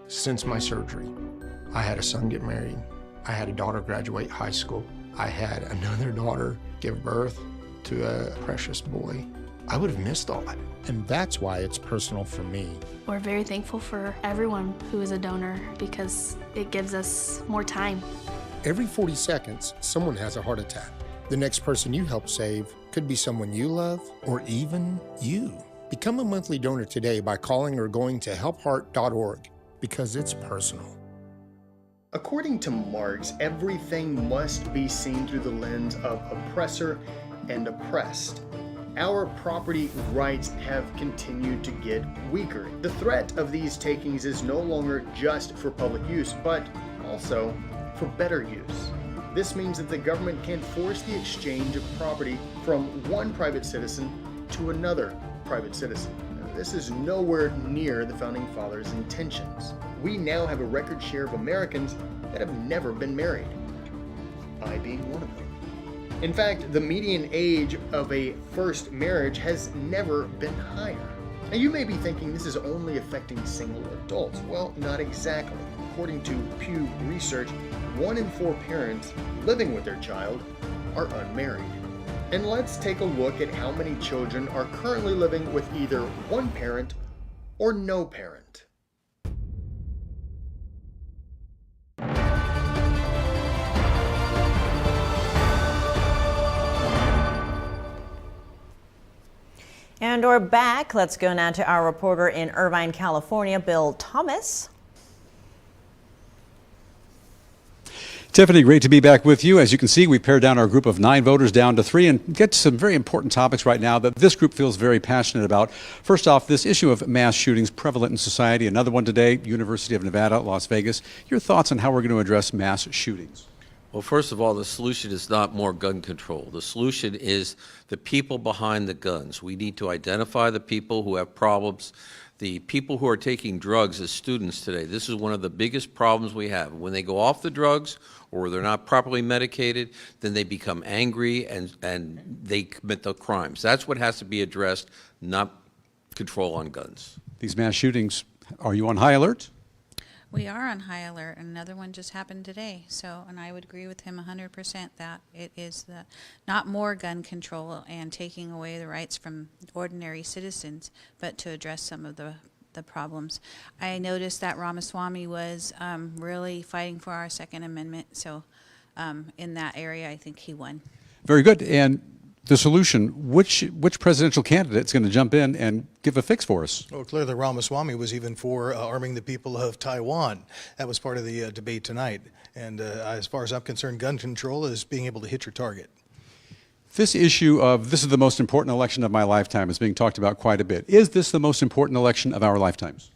Since my surgery, I had a son get married. I had a daughter graduate high school. I had another daughter give birth to a precious boy. I would have missed all that. And that's why it's personal for me. We're very thankful for everyone who is a donor because it gives us more time. Every 40 seconds, someone has a heart attack. The next person you help save could be someone you love or even you. Become a monthly donor today by calling or going to helpheart.org because it's personal. According to Marx, everything must be seen through the lens of oppressor and oppressed. our property rights have continued to get weaker. The threat of these takings is no longer just for public use, but also for better use. This means that the government can force the exchange of property from one private citizen to another private citizen. This is nowhere near the Founding Fathers' intentions. We now have a record share of Americans that have never been married, I being one of them. In fact, the median age of a first marriage has never been higher. Now, you may be thinking this is only affecting single adults. Well, not exactly. According to Pew Research, 1 in 4 parents living with their child are unmarried. And let's take a look at how many children are currently living with either one parent or no parent. And we're back. Let's go now to our reporter in Irvine, California, Bill Thomas. Tiffany, great to be back with you. As you can see, we pared down our group of 9 voters down to 3 and get to some very important topics right now that this group feels very passionate about. First off, this issue of mass shootings prevalent in society. Another one today, University of Nevada, Las Vegas. Your thoughts on how we're going to address mass shootings? Well, first of all, the solution is not more gun control. The solution is the people behind the guns. We need to identify the people who have problems. The people who are taking drugs as students today, this is one of the biggest problems we have. When they go off the drugs or they're not properly medicated, then they become angry and they commit the crimes. That's what has to be addressed, not control on guns. These mass shootings, are you on high alert? We are on high alert. Another one just happened today. So, and I would agree with him 100% that it is not more gun control and taking away the rights from ordinary citizens, but to address some of the problems. I noticed that Ramaswamy was really fighting for our Second Amendment. So in that area, I think he won. Very good. And the solution, which presidential candidate is going to jump in and give a fix for us? Well, clearly Ramaswamy was even for arming the people of Taiwan. That was part of the debate tonight. And as far as I'm concerned, gun control is being able to hit your target. This issue of this is the most important election of my lifetime is being talked about quite a bit. Is this the most important election of our lifetimes?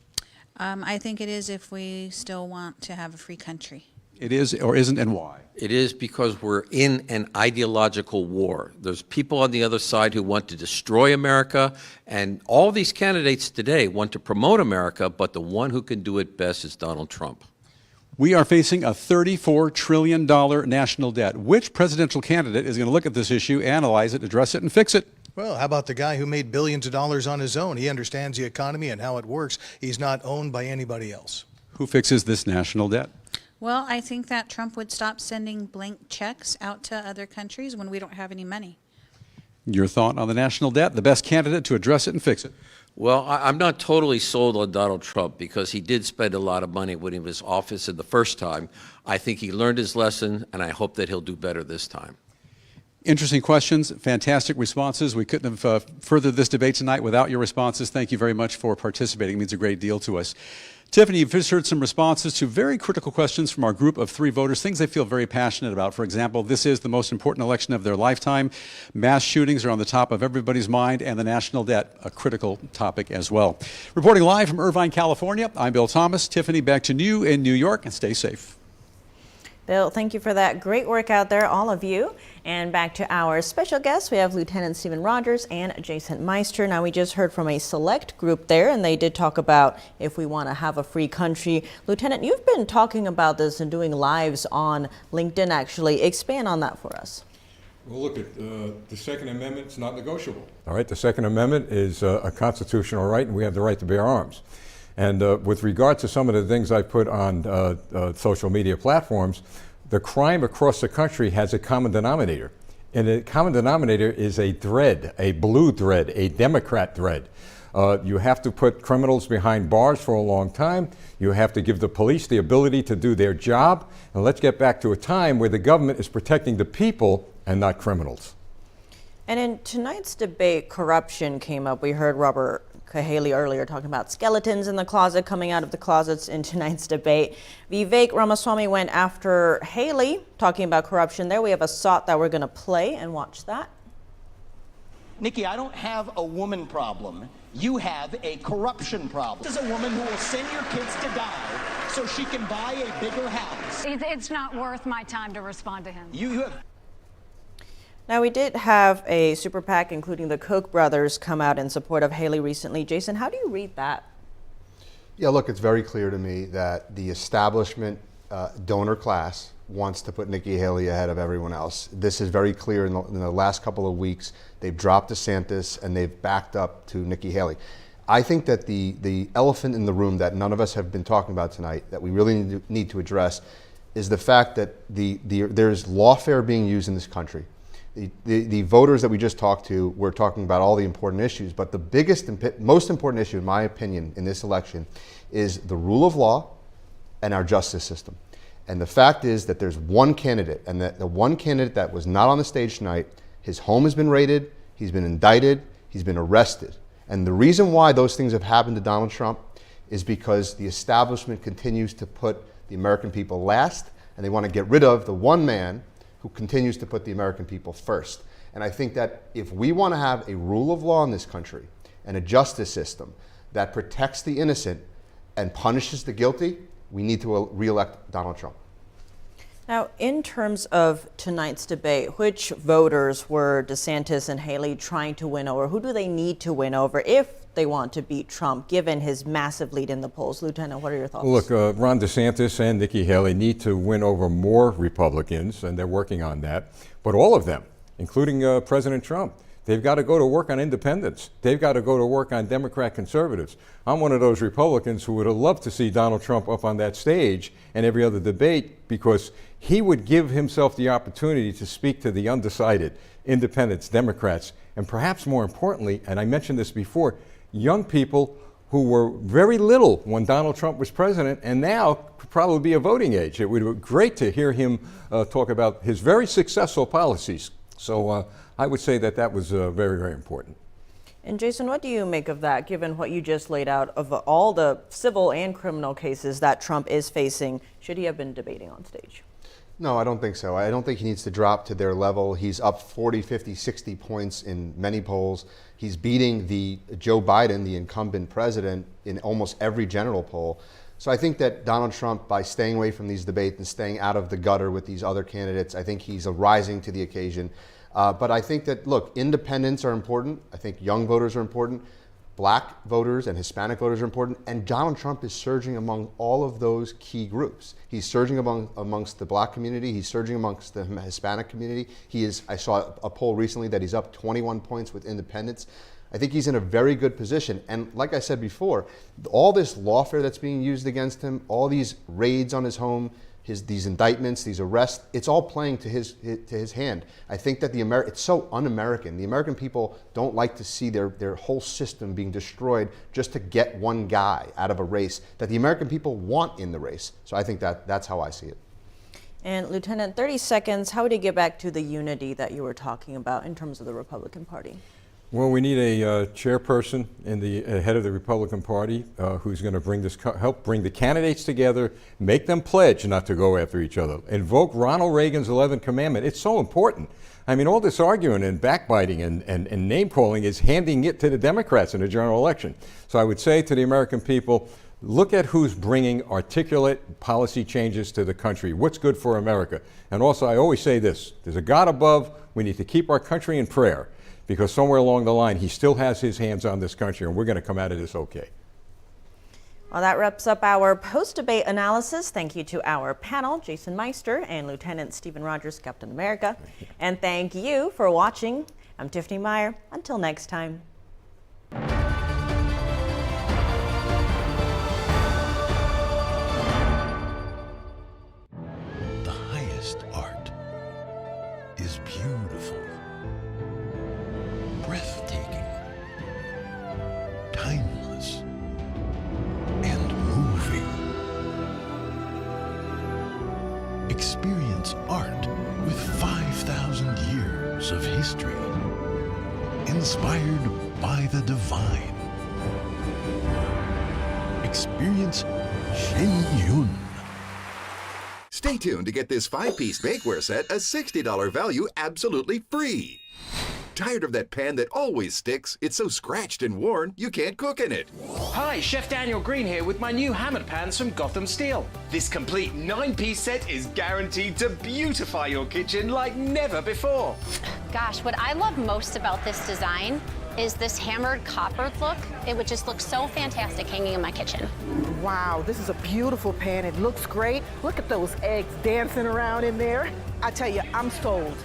I think it is if we still want to have a free country. It is or isn't, and why? It is because we're in an ideological war. There's people on the other side who want to destroy America, and all these candidates today want to promote America, but the one who can do it best is Donald Trump. We are facing a $34 trillion national debt. Which presidential candidate is going to look at this issue, analyze it, address it, and fix it? Well, how about the guy who made billions of dollars on his own? He understands the economy and how it works. He's not owned by anybody else. Who fixes this national debt? Well, I think that Trump would stop sending blank checks out to other countries when we don't have any money. Your thought on the national debt, the best candidate to address it and fix it? Well, I'm not totally sold on Donald Trump because he did spend a lot of money when he was in office in the first time. I think he learned his lesson, and I hope that he'll do better this time. Interesting questions, fantastic responses. We couldn't have furthered this debate tonight without your responses. Thank you very much for participating. It means a great deal to us. Tiffany, you've just heard some responses to very critical questions from our group of 3 voters, things they feel very passionate about. For example, this is the most important election of their lifetime. Mass shootings are on the top of everybody's mind, and the national debt, a critical topic as well. Reporting live from Irvine, California, I'm Bill Thomas. Tiffany, back to you in New York, and stay safe. Bill, thank you for that great work out there, all of you. And back to our special guests, we have Lieutenant Stephen Rogers and Jason Meister. Now, we just heard from a select group there, and they did talk about if we want to have a free country. Lieutenant, you've been talking about this and doing lives on LinkedIn, actually. Expand on that for us. Well, look, the Second Amendment is not negotiable. All right, the Second Amendment is a constitutional right, and we have the right to bear arms. And with regard to some of the things I put on social media platforms, the crime across the country has a common denominator. And the common denominator is a thread, a blue thread, a Democrat thread. You have to put criminals behind bars for a long time. You have to give the police the ability to do their job. And let's get back to a time where the government is protecting the people and not criminals. And in tonight's debate, corruption came up. We heard Robert Cahaley earlier talking about skeletons in the closet, coming out of the closets in tonight's debate. Vivek Ramaswamy went after Haley, talking about corruption there. We have a SOT that we're going to play and watch that. Nikki, I don't have a woman problem. You have a corruption problem. This is a woman who will send your kids to die so she can buy a bigger house. It's not worth my time to respond to him. You have. Now, we did have a super PAC, including the Koch brothers, come out in support of Haley recently. Jason, how do you read that? Yeah, look, it's very clear to me that the establishment donor class wants to put Nikki Haley ahead of everyone else. This is very clear in the last couple of weeks. They've dropped DeSantis and they've backed up to Nikki Haley. I think that the elephant in the room that none of us have been talking about tonight that we really need to address is the fact that there's lawfare being used in this country. The voters that we just talked to, we're talking about all the important issues, but the biggest and most important issue, in my opinion, in this election is the rule of law and our justice system. And the fact is that there's one candidate, and that the one candidate that was not on the stage tonight, his home has been raided, he's been indicted, he's been arrested. And the reason why those things have happened to Donald Trump is because the establishment continues to put the American people last, and they want to get rid of the one man who continues to put the American people first. And I think that if we want to have a rule of law in this country and a justice system that protects the innocent and punishes the guilty, we need to re-elect Donald Trump. Now, in terms of tonight's debate, which voters were DeSantis and Haley trying to win over? Who do they need to win over if they want to beat Trump, given his massive lead in the polls? Lieutenant, what are your thoughts? Look, Ron DeSantis and Nikki Haley need to win over more Republicans, and they're working on that. But all of them, including President Trump, they've got to go to work on independents. They've got to go to work on Democrat conservatives. I'm one of those Republicans who would have loved to see Donald Trump up on that stage and every other debate, because he would give himself the opportunity to speak to the undecided, independents, Democrats, and perhaps more importantly, and I mentioned this before, young people who were very little when Donald Trump was president and now could probably be a voting age. It would be great to hear him talk about his very successful policies. So I would say that that was very, very important. And Jason, what do you make of that, given what you just laid out of all the civil and criminal cases that Trump is facing? Should he have been debating on stage? No, I don't think so. I don't think he needs to drop to their level. He's up 40, 50, 60 points in many polls. He's beating Joe Biden, the incumbent president, in almost every general poll. So I think that Donald Trump, by staying away from these debates and staying out of the gutter with these other candidates, I think he's rising to the occasion. But I think that, look, independents are important. I think young voters are important. Black voters and Hispanic voters are important. And Donald Trump is surging among all of those key groups. He's surging amongst the black community. He's surging amongst the Hispanic community. I saw a poll recently that he's up 21 points with independents. I think he's in a very good position. And like I said before, all this lawfare that's being used against him, all these raids on his home, these indictments, these arrests, it's all playing to his hand. I think that it's so un-American. The American people don't like to see their whole system being destroyed just to get one guy out of a race that the American people want in the race. So I think that's how I see it. And Lieutenant, 30 seconds, how would you get back to the unity that you were talking about in terms of the Republican Party? Well, we need a chairperson in the head of the Republican Party who's going to help bring the candidates together, make them pledge not to go after each other, invoke Ronald Reagan's 11th commandment. It's so important. I mean, all this arguing and backbiting and name-calling is handing it to the Democrats in the general election. So I would say to the American people, look at who's bringing articulate policy changes to the country. What's good for America? And also, I always say this, there's a God above. We need to keep our country in prayer, because somewhere along the line, he still has his hands on this country, and we're going to come out of this okay. Well, that wraps up our post-debate analysis. Thank you to our panel, Jason Meister and Lieutenant Stephen Rogers, Captain America. And thank you for watching. I'm Tiffany Meier. Until next time. The highest art is beautiful, breathtaking, timeless, and moving. Experience art with 5,000 years of history, inspired by the divine. Experience Shen Yun. Stay tuned to get this 5-piece bakeware set, a $60 value, absolutely free. Tired of that pan that always sticks? It's so scratched and worn, you can't cook in it. Hi, Chef Daniel Green here with my new hammered pans from Gotham Steel. This complete 9-piece set is guaranteed to beautify your kitchen like never before. Gosh, what I love most about this design is this hammered copper look. It would just look so fantastic hanging in my kitchen. Wow, this is a beautiful pan. It looks great. Look at those eggs dancing around in there. I tell you, I'm sold.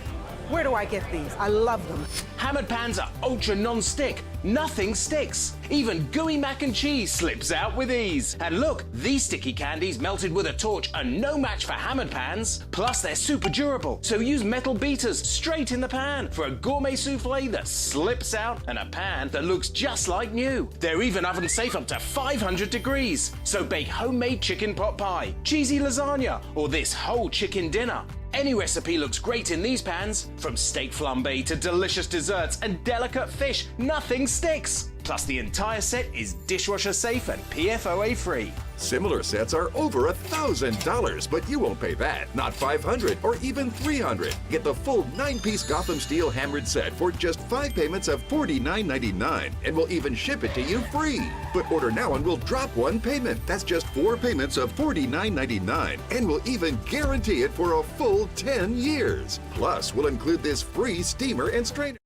Where do I get these? I love them. Hammered pans are ultra non-stick. Nothing sticks. Even gooey mac and cheese slips out with ease. And look, these sticky candies melted with a torch are no match for hammered pans. Plus, they're super durable, so use metal beaters straight in the pan for a gourmet souffle that slips out and a pan that looks just like new. They're even oven safe up to 500 degrees. So bake homemade chicken pot pie, cheesy lasagna, or this whole chicken dinner. Any recipe looks great in these pans. From steak flambe to delicious desserts and delicate fish, nothing sticks. Plus, the entire set is dishwasher safe and PFOA free. Similar sets are over $1,000, but you won't pay that. Not $500 or even $300. Get the full 9-piece Gotham Steel hammered set for just 5 payments of $49.99, and we'll even ship it to you free. But order now and we'll drop 1 payment. That's just 4 payments of $49.99, and we'll even guarantee it for a full 10 years. Plus, we'll include this free steamer and strainer.